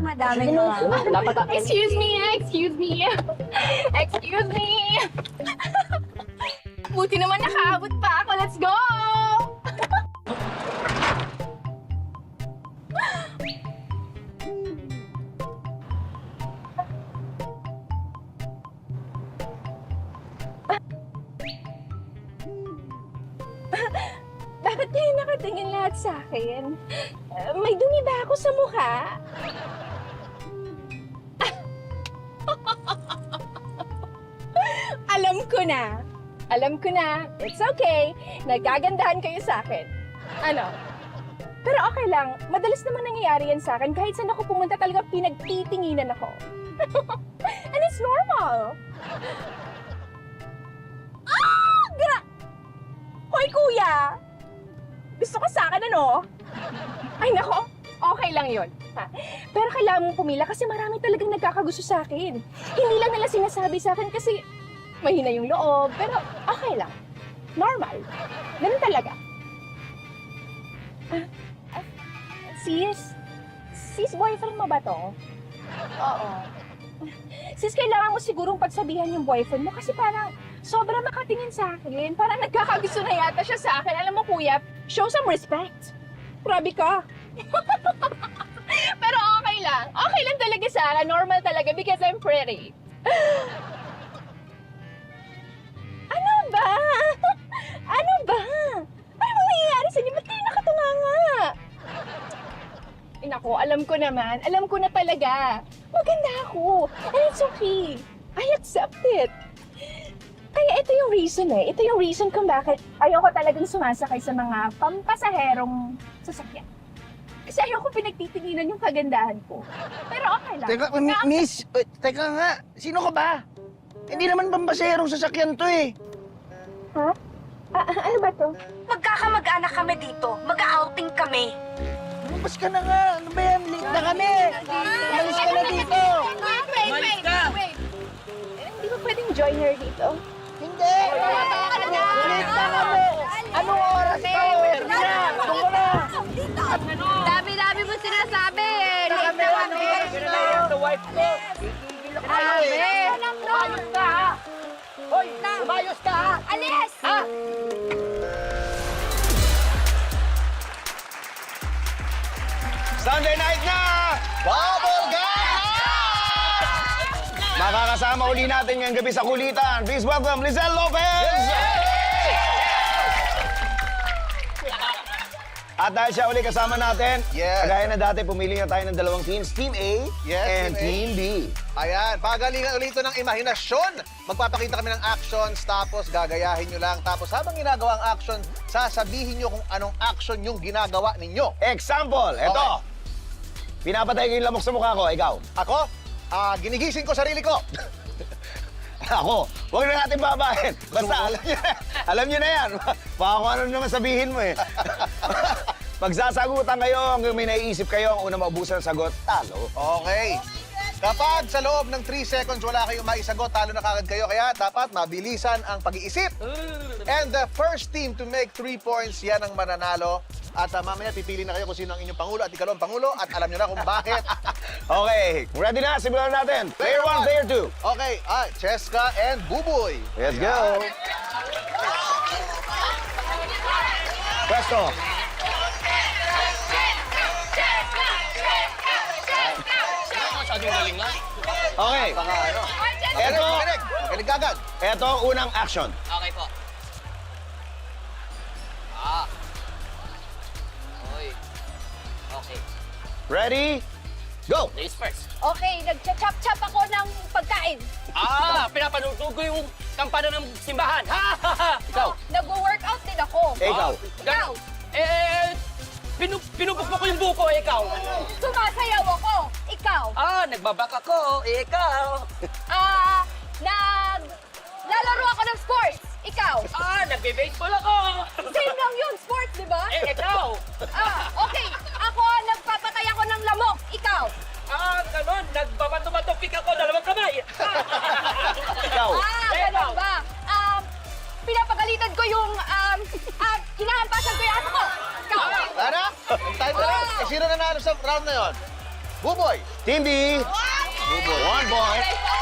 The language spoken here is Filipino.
Madami na. Dapat excuse me. Excuse me. Buti naman nakaabot pa ako. Let's go! Bakit kayo nakatingin lahat sa akin? May dumi ba ako sa mukha? Alam ko na. It's okay. Nagagandahan kayo sa akin. Ano? Pero okay lang. Madalas naman nangyayari yan sa akin. Kahit saan ako pumunta talaga pinagtitinginan ako. And it's normal. Hoy, kuya! Gusto ka sa akin, ano? Ay, nako. Okay lang yun. Ha? Pero kailangan mong pumila kasi marami talagang nagkakagusto sa akin. Hindi lang nila sinasabi sa akin kasi mahina yung loob. Pero okay lang. Normal. Ganun talaga. Sis, boyfriend mo ba to? Oo. Sis, kailangan mo sigurong pagsabihan yung boyfriend mo kasi parang sobrang makatingin sa akin. Parang nagkakagusto na yata siya sa akin. Alam mo, kuya, show some respect. Grabe ka. Pero okay lang. Okay lang talaga sa akin. Normal talaga because I'm pretty. Ano ba? Ano ba? Ano bang nangyayari sa inyo? Ba't kayo nakatunganga? Naku, alam ko naman. Alam ko na talaga. Maganda ako. And it's okay. I accept it. Kaya ito yung reason eh. Ito yung reason kung bakit ayoko talagang sumasakay sa mga pampasaherong sasakyan. Kasi ayoko pinagtitinginan yung kagandahan ko. Pero okay lang. Teka, miss, teka nga, sino ka ba? Hindi naman pampaserong sasakyan to eh. Ha? Ano ba to? Magkakamag-anak kami dito. Mag-outing kami. Lumabas ka na nga, ano ba yan? Late na kami. Umalis ka na dito. Wait. Hindi ba pwedeng join her dito? Hindi. Late na kami. Anong oras to? Sige na, tungo na. Dami-dami mo sinasabi. Late na kami. Sa wife ko. Grabe. Umayos ka ha. Hoy, umayos ka ha. Alis! Ha? Sunday night na! Bubble Gang! Makakasama uli natin ngayong gabi sa kulitan. Please welcome Lizelle Lopez! At dahil siya uli kasama natin, kagaya na dati, pumili na tayo ng dalawang teams, Team A and Team B. Ayan, pagalingan ulit ito ng imahinasyon. Magpapakita kami ng actions, tapos gagayahin nyo lang. Tapos habang ginagawa ang action, sasabihin nyo kung anong action yung ginagawa ninyo. Example, eto. Pinapatay ko yung lamok sa mukha ko, ikaw. Ako, ginigising ko sarili ko. Ako, huwag na natin babahin. Basta, alam niyo na yan. Baka kung ano naman sabihin mo eh. Pagsasagutan kayo, hanggang may naiisip kayo, ang una maubusan ng sagot, talo. Okay. Kapag sa loob ng 3 seconds wala kayong maisagot, talo na kagad kayo. Kaya dapat mabilisan ang pag-iisip. And the first team to make 3 points, yan ang mananalo. At mamaya pipili na kayo kung sino ang inyong pangulo at ikalawang pangulo. At alam nyo na kung bakit. Okay, ready na? Simulan natin. Player 1, player 2. Okay, Cheska and Buboy. Let's go. Pwesto. Okay. Baka ano. Eto, Kinig agad. eto unang action. Okay po. Oy. Okay. Ready? Go! Ladies first. Okay, nagcha-chop-chop ako ng pagkain. Pinapanood ko yung kampana ng simbahan. Ha! Ikaw. Nag-workout din ako. Ikaw. Ikaw. Pinupukpok ko yung buko, ikaw. Sumasayaw ako. Ikaw. Nagbabak ako, ikaw. Naglalaro ako ng sports. Ikaw. Nagbe-baseball ako. Same lang yun, sports, di ba? Ikaw. Okay. Ako, nagpapatay ako ng lamok. Ikaw. Ganon. Nagbabato-batopik ako, dalawang kamay. Ikaw. Ganun ba? Pinapagalitan ko yung, hinahampasan ko yung aso ko. Ikaw. Ano? Time na lang. Sino nanalo sa round na yon? Buboy. Team B. 1 point.